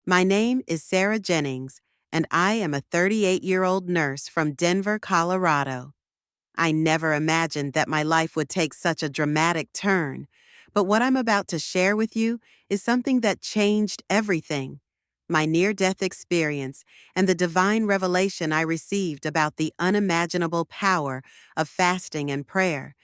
My name is Sarah Jennings, and I am a 38-year-old nurse from Denver, Colorado. I never imagined that my life would take such a dramatic turn, but what I'm about to share with you is something that changed everything. My near-death experience and the divine revelation I received about the unimaginable power of fasting and prayer.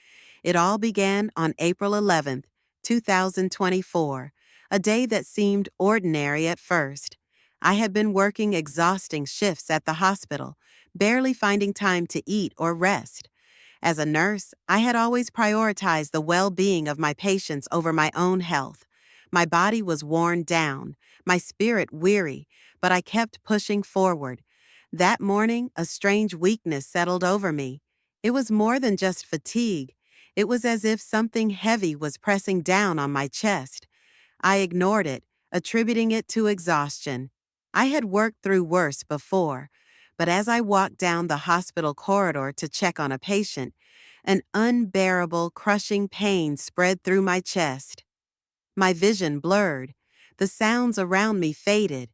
It all began on April 11th, 2024, a day that seemed ordinary at first. I had been working exhausting shifts at the hospital, barely finding time to eat or rest. As a nurse, I had always prioritized the well-being of my patients over my own health. My body was worn down, my spirit weary, but I kept pushing forward. That morning, a strange weakness settled over me. It was more than just fatigue. It was as if something heavy was pressing down on my chest. I ignored it, attributing it to exhaustion. I had worked through worse before, but as I walked down the hospital corridor to check on a patient, an unbearable, crushing pain spread through my chest. My vision blurred. The sounds around me faded.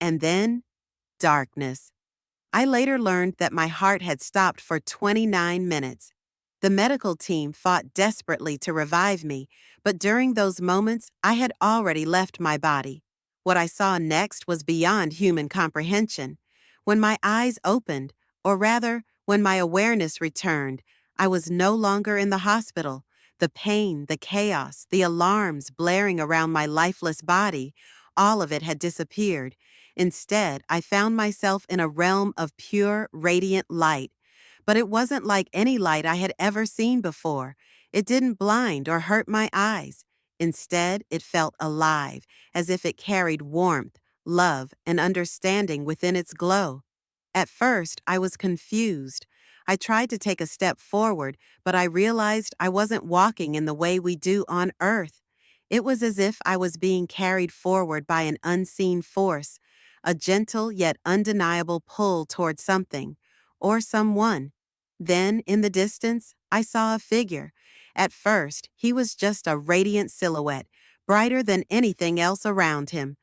And then, darkness. I later learned that my heart had stopped for 29 minutes. The medical team fought desperately to revive me, but during those moments, I had already left my body. What I saw next was beyond human comprehension. When my eyes opened, or rather, when my awareness returned, I was no longer in the hospital. The pain, the chaos, the alarms blaring around my lifeless body, all of it had disappeared. Instead, I found myself in a realm of pure, radiant light. But it wasn't like any light I had ever seen before. It didn't blind or hurt my eyes. Instead, it felt alive, as if it carried warmth, love, and understanding within its glow. At first, I was confused. I tried to take a step forward, but I realized I wasn't walking in the way we do on Earth. It was as if I was being carried forward by an unseen force, a gentle yet undeniable pull toward something, or someone. Then, in the distance, I saw a figure. At first, he was just a radiant silhouette, brighter than anything else around him.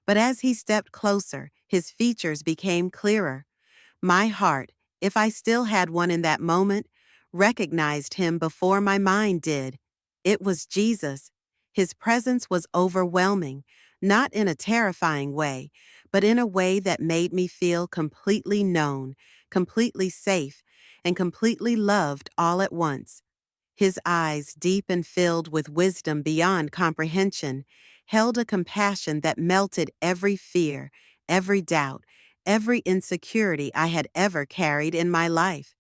But as he stepped closer, his features became clearer. My heart, if I still had one in that moment, recognized him before my mind did. It was Jesus. His presence was overwhelming, not in a terrifying way, but in a way that made me feel completely known, completely safe, and completely loved all at once. His eyes, deep and filled with wisdom beyond comprehension, held a compassion that melted every fear, every doubt, every insecurity I had ever carried in my life.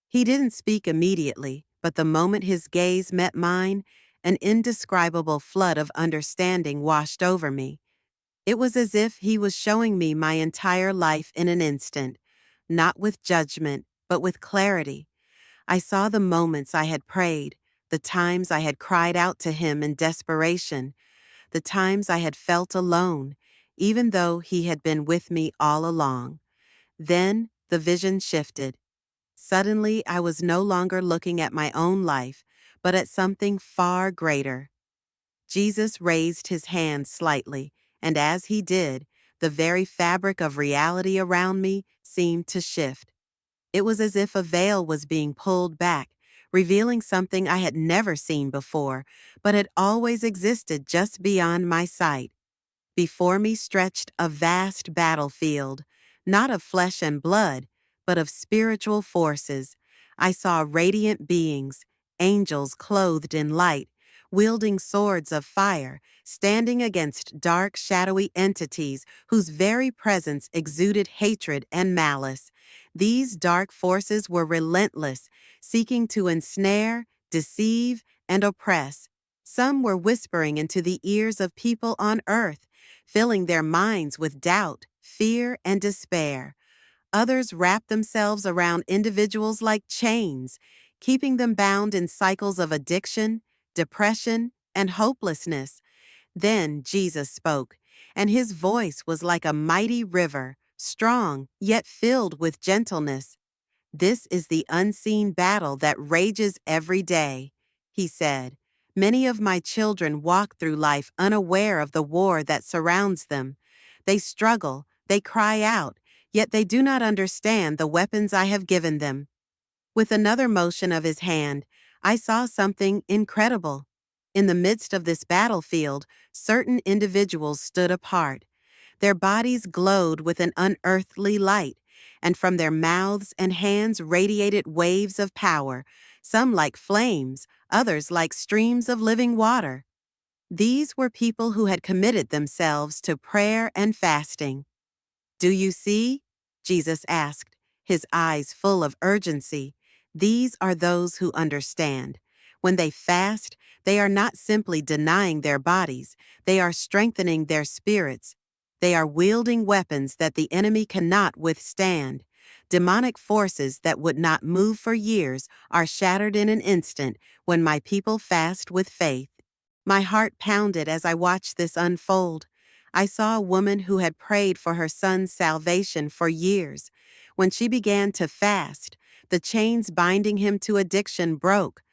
He didn't speak immediately, but the moment his gaze met mine, an indescribable flood of understanding washed over me. It was as if he was showing me my entire life in an instant, not with judgment, but with clarity. I saw the moments I had prayed, the times I had cried out to him in desperation, the times I had felt alone, even though he had been with me all along. Then the vision shifted. Suddenly, I was no longer looking at my own life, but at something far greater. Jesus raised his hand slightly, and as he did, the very fabric of reality around me seemed to shift. It was as if a veil was being pulled back, revealing something I had never seen before, but had always existed just beyond my sight. Before me stretched a vast battlefield, not of flesh and blood, but of spiritual forces. I saw radiant beings, angels clothed in light, wielding swords of fire, standing against dark, shadowy entities whose very presence exuded hatred and malice. These dark forces were relentless, seeking to ensnare, deceive, and oppress. Some were whispering into the ears of people on earth, filling their minds with doubt, fear, and despair. Others wrapped themselves around individuals like chains, keeping them bound in cycles of addiction, depression, and hopelessness. Then Jesus spoke, and his voice was like a mighty river, strong yet filled with gentleness. "This is the unseen battle that rages every day," he said. "Many of my children walk through life unaware of the war that surrounds them. They struggle, they cry out, yet they do not understand the weapons I have given them. With another motion of his hand, I saw something incredible. In the midst of this battlefield, certain individuals stood apart. Their bodies glowed with an unearthly light, and from their mouths and hands radiated waves of power, some like flames, others like streams of living water. These were people who had committed themselves to prayer and fasting. "Do you see?" Jesus asked, his eyes full of urgency. "These are those who understand. When they fast, they are not simply denying their bodies, they are strengthening their spirits. They are wielding weapons that the enemy cannot withstand. Demonic forces that would not move for years are shattered in an instant when my people fast with faith." My heart pounded as I watched this unfold. I saw a woman who had prayed for her son's salvation for years. When she began to fast, the chains binding him to addiction broke.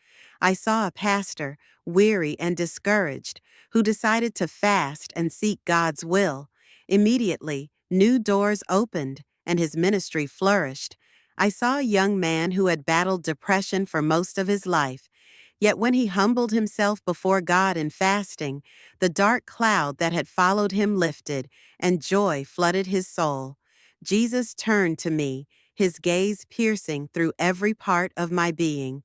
I saw a pastor, weary and discouraged, who decided to fast and seek God's will. Immediately, new doors opened and his ministry flourished. I saw a young man who had battled depression for most of his life. Yet when he humbled himself before God in fasting, the dark cloud that had followed him lifted, and joy flooded his soul. Jesus turned to me, his gaze piercing through every part of my being.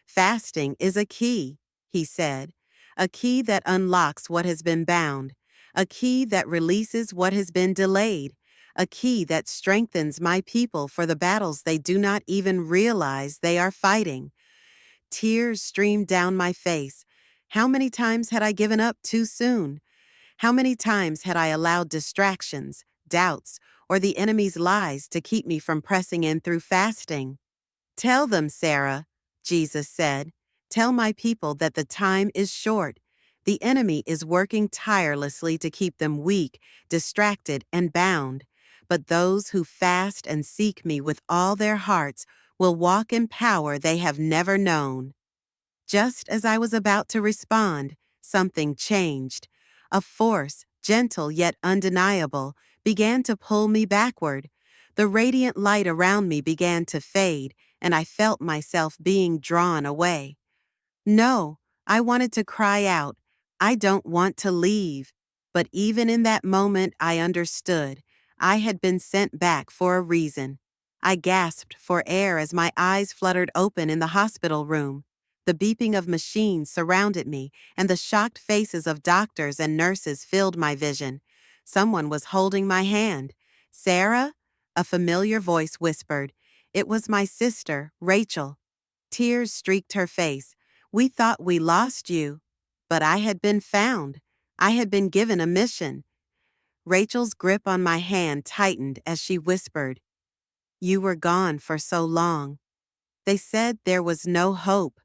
"Fasting is a key," he said, "a key that unlocks what has been bound, a key that releases what has been delayed, a key that strengthens my people for the battles they do not even realize they are fighting." Tears streamed down my face. How many times had I given up too soon? How many times had I allowed distractions, doubts, or the enemy's lies to keep me from pressing in through fasting? "Tell them, Sarah," Jesus said. "Tell my people that the time is short. The enemy is working tirelessly to keep them weak, distracted, and bound. But those who fast and seek me with all their hearts will walk in power they have never known." Just as I was about to respond, something changed. A force, gentle yet undeniable, began to pull me backward. The radiant light around me began to fade, and I felt myself being drawn away. No, I wanted to cry out, "I don't want to leave." But even in that moment, I understood. I had been sent back for a reason. I gasped for air as my eyes fluttered open in the hospital room. The beeping of machines surrounded me, and the shocked faces of doctors and nurses filled my vision. Someone was holding my hand. "Sarah?" a familiar voice whispered. It was my sister, Rachel. Tears streaked her face. "We thought we lost you." But I had been found. I had been given a mission. Rachel's grip on my hand tightened as she whispered, "You were gone for so long. They said there was no hope."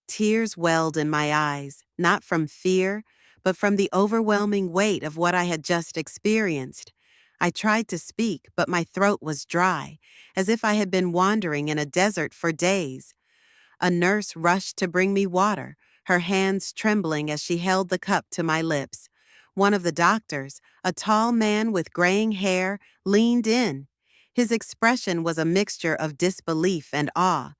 Tears welled in my eyes, not from fear, but from the overwhelming weight of what I had just experienced. I tried to speak, but my throat was dry, as if I had been wandering in a desert for days. A nurse rushed to bring me water, her hands trembling as she held the cup to my lips. One of the doctors, a tall man with graying hair, leaned in. His expression was a mixture of disbelief and awe.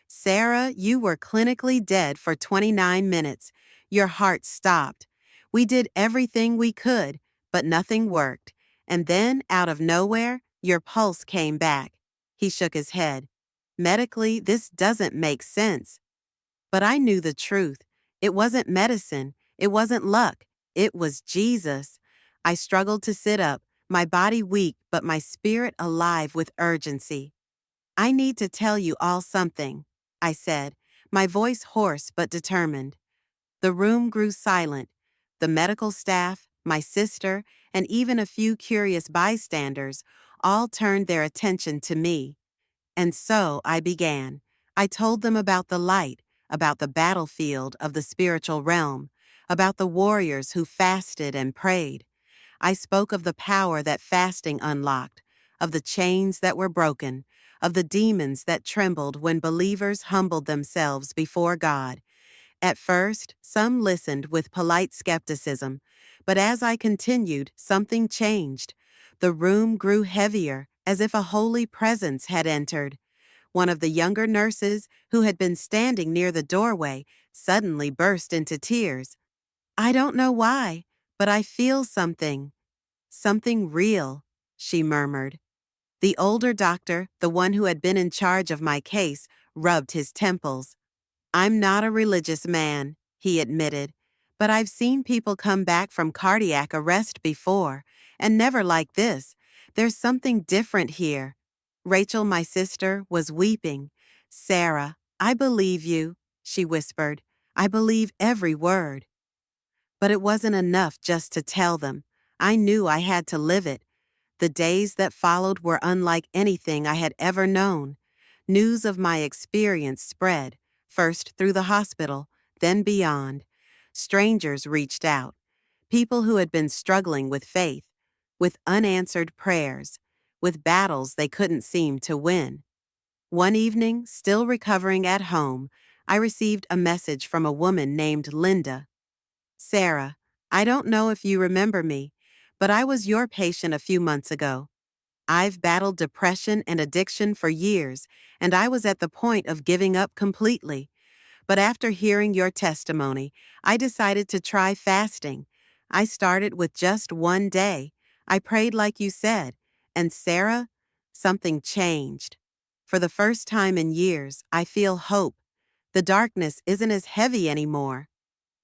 "Sarah, you were clinically dead for 29 minutes. Your heart stopped. We did everything we could, but nothing worked. And then, out of nowhere, your pulse came back." He shook his head. "Medically, this doesn't make sense." But I knew the truth. It wasn't medicine. It wasn't luck. It was Jesus. I struggled to sit up, my body weak but my spirit alive with urgency. "I need to tell you all something," I said, my voice hoarse but determined. The room grew silent. The medical staff, my sister, and even a few curious bystanders all turned their attention to me. And so I began. I told them about the light, about the battlefield of the spiritual realm, about the warriors who fasted and prayed. I spoke of the power that fasting unlocked, of the chains that were broken, of the demons that trembled when believers humbled themselves before God. At first, some listened with polite skepticism, but as I continued, something changed. The room grew heavier, as if a holy presence had entered. One of the younger nurses, who had been standing near the doorway, suddenly burst into tears. "I don't know why, but I feel something. Something real," she murmured. The older doctor, the one who had been in charge of my case, rubbed his temples. "I'm not a religious man," he admitted, "but I've seen people come back from cardiac arrest before, and never like this. There's something different here." Rachel, my sister, was weeping. "Sarah, I believe you," she whispered. "I believe every word." But it wasn't enough just to tell them. I knew I had to live it. The days that followed were unlike anything I had ever known. News of my experience spread, first through the hospital, then beyond. Strangers reached out, people who had been struggling with faith, with unanswered prayers, with battles they couldn't seem to win. One evening, still recovering at home, I received a message from a woman named Linda. "Sarah, I don't know if you remember me, but I was your patient a few months ago. I've battled depression and addiction for years, and I was at the point of giving up completely. But after hearing your testimony, I decided to try fasting. I started with just one day. I prayed like you said, and Sarah, something changed. For the first time in years, I feel hope. The darkness isn't as heavy anymore."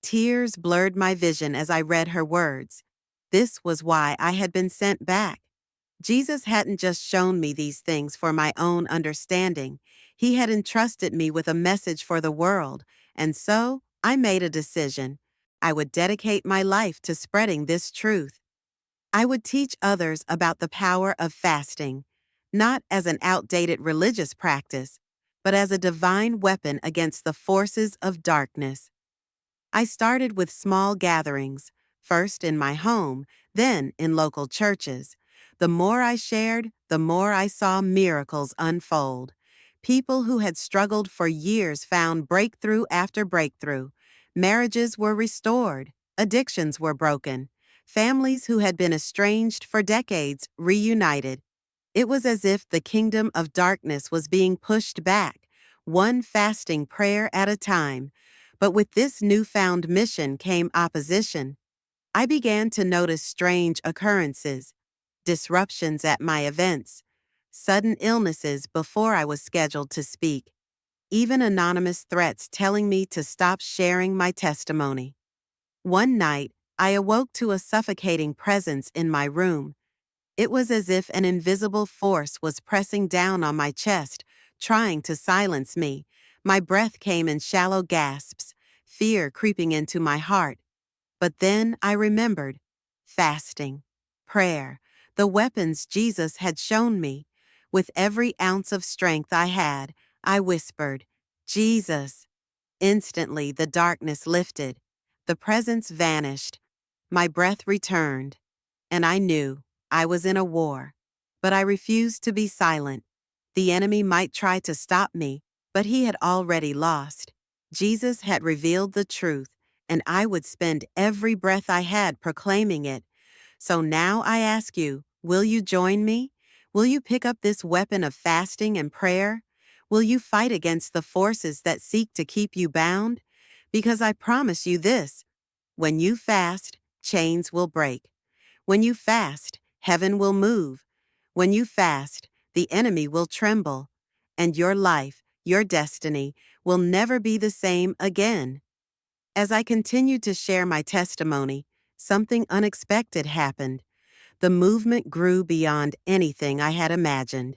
Tears blurred my vision as I read her words. This was why I had been sent back. Jesus hadn't just shown me these things for my own understanding. He had entrusted me with a message for the world, and so I made a decision. I would dedicate my life to spreading this truth. I would teach others about the power of fasting, not as an outdated religious practice, but as a divine weapon against the forces of darkness. I started with small gatherings, first in my home, then in local churches. The more I shared, the more I saw miracles unfold. People who had struggled for years found breakthrough after breakthrough. Marriages were restored, addictions were broken. Families who had been estranged for decades reunited. It was as if the kingdom of darkness was being pushed back, one fasting prayer at a time. But with this newfound mission came opposition. I began to notice strange occurrences, disruptions at my events, sudden illnesses before I was scheduled to speak, even anonymous threats telling me to stop sharing my testimony. One night, I awoke to a suffocating presence in my room. It was as if an invisible force was pressing down on my chest, trying to silence me. My breath came in shallow gasps, fear creeping into my heart. But then I remembered fasting, prayer, the weapons Jesus had shown me. With every ounce of strength I had, I whispered, "Jesus." Instantly, the darkness lifted. The presence vanished. My breath returned, and I knew I was in a war. But I refused to be silent. The enemy might try to stop me, but he had already lost. Jesus had revealed the truth, and I would spend every breath I had proclaiming it. So now I ask you, will you join me? Will you pick up this weapon of fasting and prayer? Will you fight against the forces that seek to keep you bound? Because I promise you this, when you fast, chains will break. When you fast, heaven will move. When you fast, the enemy will tremble. And your life, your destiny, will never be the same again. As I continued to share my testimony, something unexpected happened. The movement grew beyond anything I had imagined.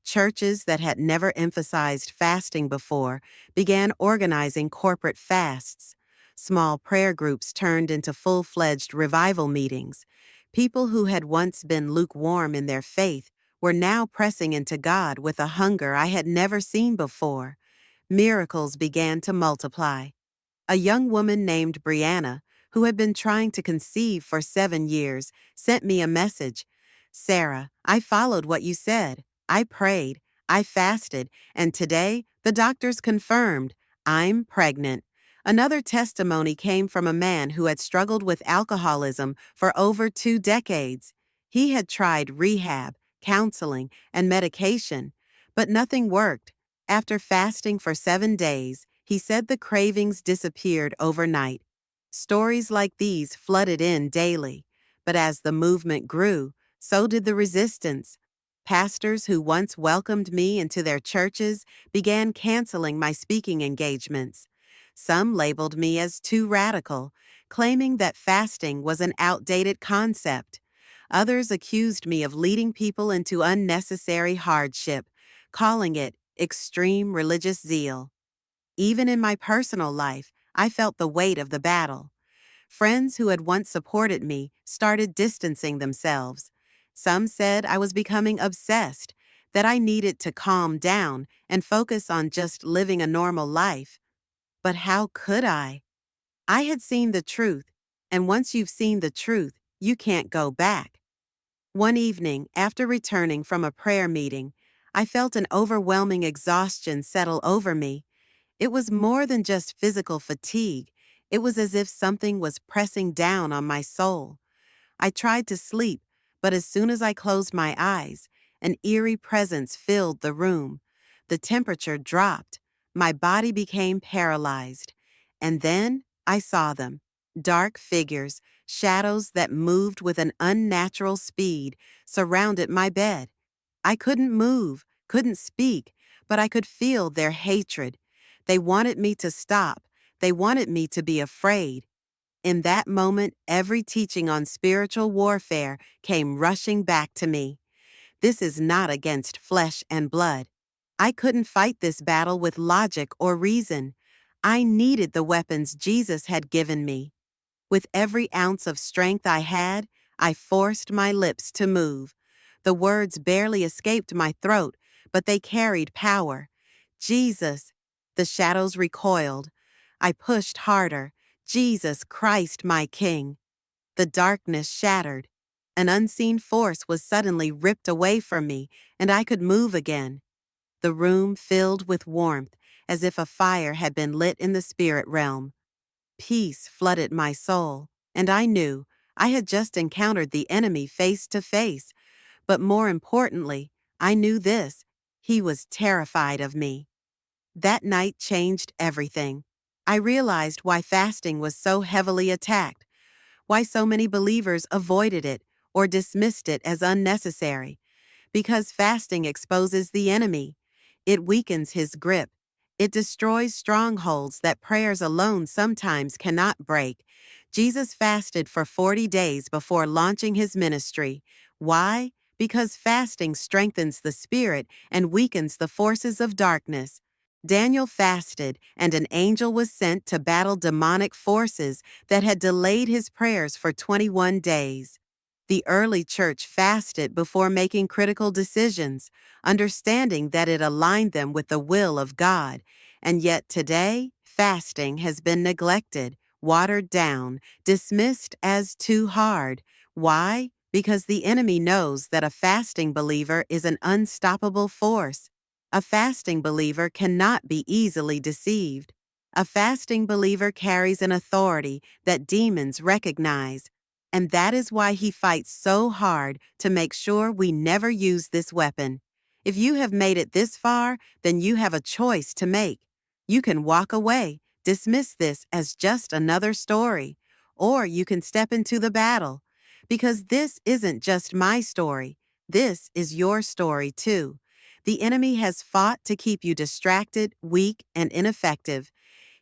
Churches that had never emphasized fasting before began organizing corporate fasts. Small prayer groups turned into full-fledged revival meetings. People who had once been lukewarm in their faith were now pressing into God with a hunger I had never seen before. Miracles began to multiply. A young woman named Brianna, who had been trying to conceive for 7 years, sent me a message. "Sarah, I followed what you said. I prayed, I fasted, and today the doctors confirmed I'm pregnant. Another testimony came from a man who had struggled with alcoholism for over 2 decades. He had tried rehab, counseling, and medication, but nothing worked. After fasting for 7 days, he said the cravings disappeared overnight. Stories like these flooded in daily, but as the movement grew, so did the resistance. Pastors who once welcomed me into their churches began canceling my speaking engagements. Some labeled me as too radical, claiming that fasting was an outdated concept. Others accused me of leading people into unnecessary hardship, calling it extreme religious zeal. Even in my personal life, I felt the weight of the battle. Friends who had once supported me started distancing themselves. Some said I was becoming obsessed, that I needed to calm down and focus on just living a normal life. But how could I? I had seen the truth, and once you've seen the truth, you can't go back. One evening, after returning from a prayer meeting, I felt an overwhelming exhaustion settle over me. It was more than just physical fatigue. It was as if something was pressing down on my soul. I tried to sleep, but as soon as I closed my eyes, an eerie presence filled the room. The temperature dropped. My body became paralyzed. And then I saw them. Dark figures, shadows that moved with an unnatural speed, surrounded my bed. I couldn't move, couldn't speak, but I could feel their hatred. They wanted me to stop. They wanted me to be afraid. In that moment, every teaching on spiritual warfare came rushing back to me. This is not against flesh and blood. I couldn't fight this battle with logic or reason. I needed the weapons Jesus had given me. With every ounce of strength I had, I forced my lips to move. The words barely escaped my throat, but they carried power. Jesus. The shadows recoiled. I pushed harder. Jesus Christ, my King. The darkness shattered. An unseen force was suddenly ripped away from me, and I could move again. The room filled with warmth, as if a fire had been lit in the spirit realm. Peace flooded my soul, and I knew I had just encountered the enemy face to face. But more importantly, I knew this: he was terrified of me. That night changed everything. I realized why fasting was so heavily attacked, why so many believers avoided it or dismissed it as unnecessary. Because fasting exposes the enemy. It weakens his grip. It destroys strongholds that prayers alone sometimes cannot break. Jesus fasted for 40 days before launching his ministry. Why? Because fasting strengthens the spirit and weakens the forces of darkness. Daniel fasted, and an angel was sent to battle demonic forces that had delayed his prayers for 21 days. The early church fasted before making critical decisions, understanding that it aligned them with the will of God. And yet today, fasting has been neglected, watered down, dismissed as too hard. Why? Because the enemy knows that a fasting believer is an unstoppable force. A fasting believer cannot be easily deceived. A fasting believer carries an authority that demons recognize. And that is why he fights so hard to make sure we never use this weapon. If you have made it this far, then you have a choice to make. You can walk away, dismiss this as just another story, or you can step into the battle. Because this isn't just my story, this is your story too. The enemy has fought to keep you distracted, weak, and ineffective.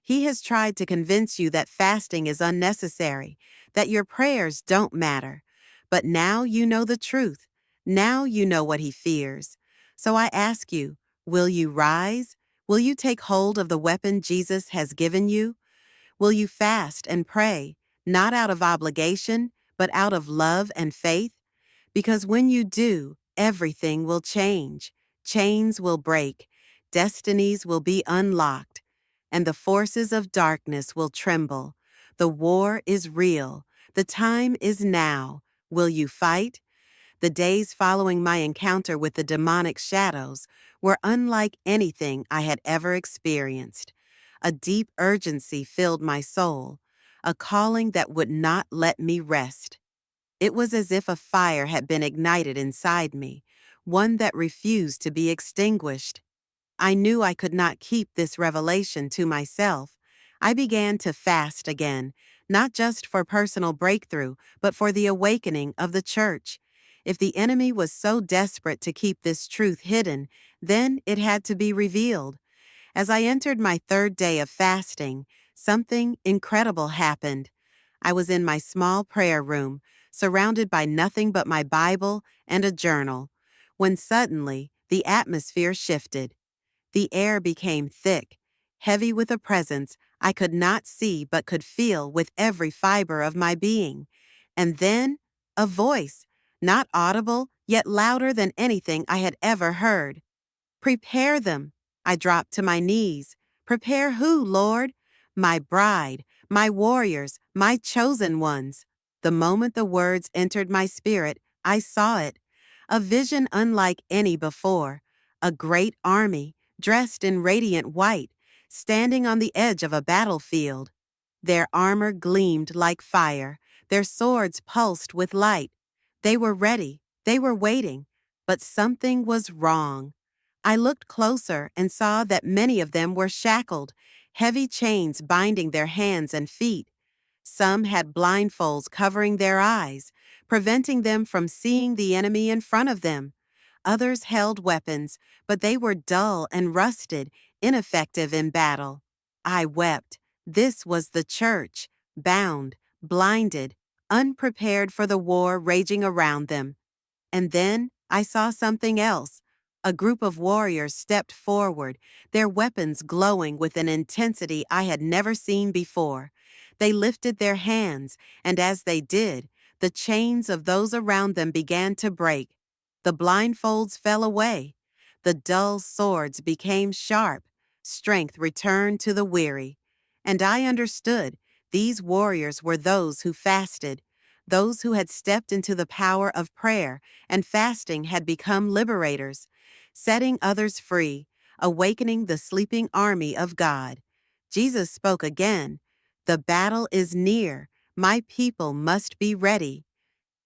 He has tried to convince you that fasting is unnecessary, that your prayers don't matter. But now you know the truth. Now you know what he fears. So I ask you, will you rise? Will you take hold of the weapon Jesus has given you? Will you fast and pray, not out of obligation, but out of love and faith? Because when you do, everything will change. Chains will break. Destinies will be unlocked. And the forces of darkness will tremble. The war is real. The time is now. Will you fight? The days following my encounter with the demonic shadows were unlike anything I had ever experienced. A deep urgency filled my soul, a calling that would not let me rest. It was as if a fire had been ignited inside me, one that refused to be extinguished. I knew I could not keep this revelation to myself. I began to fast again, not just for personal breakthrough, but for the awakening of the church. If the enemy was so desperate to keep this truth hidden, then it had to be revealed. As I entered my third day of fasting, something incredible happened. I was in my small prayer room, surrounded by nothing but my Bible and a journal, when suddenly the atmosphere shifted. The air became thick, heavy with a presence I could not see but could feel with every fiber of my being. And then, a voice, not audible, yet louder than anything I had ever heard. Prepare them. I dropped to my knees. Prepare who, Lord? My bride, my warriors, my chosen ones. The moment the words entered my spirit, I saw it. A vision unlike any before. A great army, dressed in radiant white, standing on the edge of a battlefield. Their armor gleamed like fire. Their swords pulsed with light. They were ready. They were waiting. But something was wrong. I looked closer and saw that many of them were shackled, heavy chains binding their hands and feet. Some had blindfolds covering their eyes, preventing them from seeing the enemy in front of them. Others held weapons, but they were dull and rusted, ineffective in battle. I wept. This was the church, bound, blinded, unprepared for the war raging around them. And then I saw something else. A group of warriors stepped forward, their weapons glowing with an intensity I had never seen before. They lifted their hands, and as they did, the chains of those around them began to break. The blindfolds fell away. The dull swords became sharp. Strength returned to the weary. And I understood these warriors were those who fasted, those who had stepped into the power of prayer, and fasting had become liberators, setting others free, awakening the sleeping army of God. Jesus spoke again. The battle is near. My people must be ready.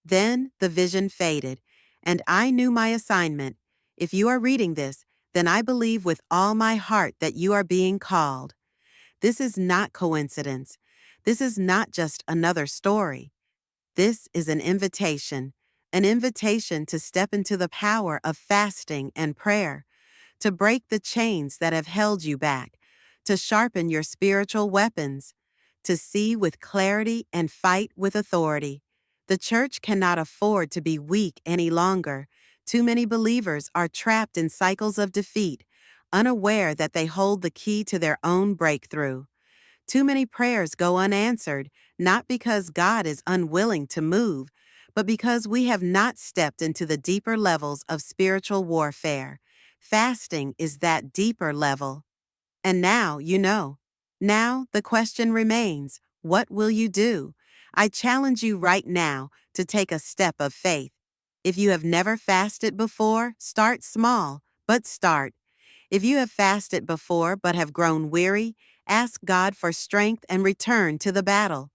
Then the vision faded, and I knew my assignment. If you are reading this, then I believe with all my heart that you are being called. This is not coincidence. This is not just another story. This is an invitation to step into the power of fasting and prayer, to break the chains that have held you back, to sharpen your spiritual weapons, to see with clarity and fight with authority. The church cannot afford to be weak any longer. Too many believers are trapped in cycles of defeat, unaware that they hold the key to their own breakthrough. Too many prayers go unanswered, not because God is unwilling to move, but because we have not stepped into the deeper levels of spiritual warfare. Fasting is that deeper level. And now you know. Now the question remains, what will you do? I challenge you right now to take a step of faith. If you have never fasted before, start small, but start. If you have fasted before but have grown weary, ask God for strength and return to the battle.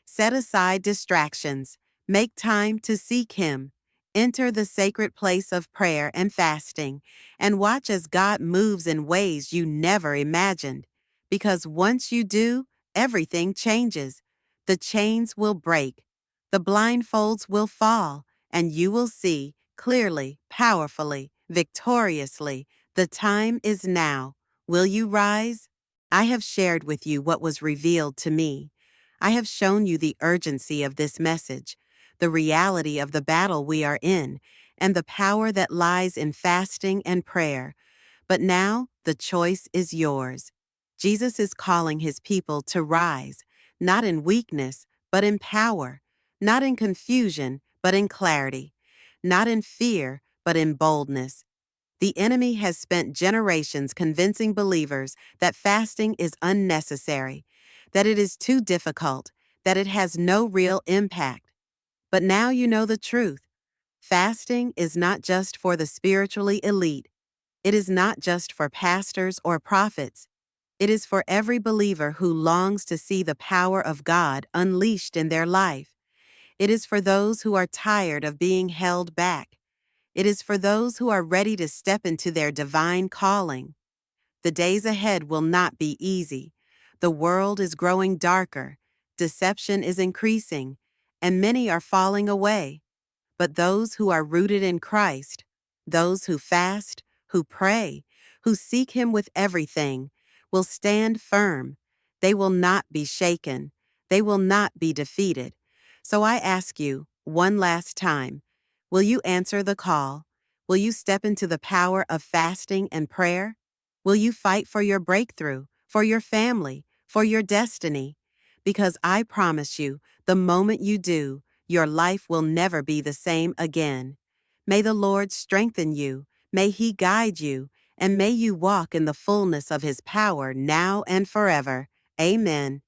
Set aside distractions. Make time to seek Him. Enter the sacred place of prayer and fasting, and watch as God moves in ways you never imagined. Because once you do, everything changes. The chains will break, the blindfolds will fall, and you will see clearly, powerfully, victoriously. The time is now. Will you rise? I have shared with you what was revealed to me. I have shown you the urgency of this message, the reality of the battle we are in, and the power that lies in fasting and prayer. But now the choice is yours. Jesus is calling His people to rise, not in weakness, but in power, not in confusion, but in clarity, not in fear, but in boldness. The enemy has spent generations convincing believers that fasting is unnecessary, that it is too difficult, that it has no real impact. But now you know the truth. Fasting is not just for the spiritually elite. It is not just for pastors or prophets. It is for every believer who longs to see the power of God unleashed in their life. It is for those who are tired of being held back. It is for those who are ready to step into their divine calling. The days ahead will not be easy. The world is growing darker, deception is increasing, and many are falling away. But those who are rooted in Christ, those who fast, who pray, who seek Him with everything, will stand firm. They will not be shaken. They will not be defeated. So I ask you, one last time, will you answer the call? Will you step into the power of fasting and prayer? Will you fight for your breakthrough, for your family, for your destiny? Because I promise you, the moment you do, your life will never be the same again. May the Lord strengthen you, may He guide you, and may you walk in the fullness of His power now and forever. Amen.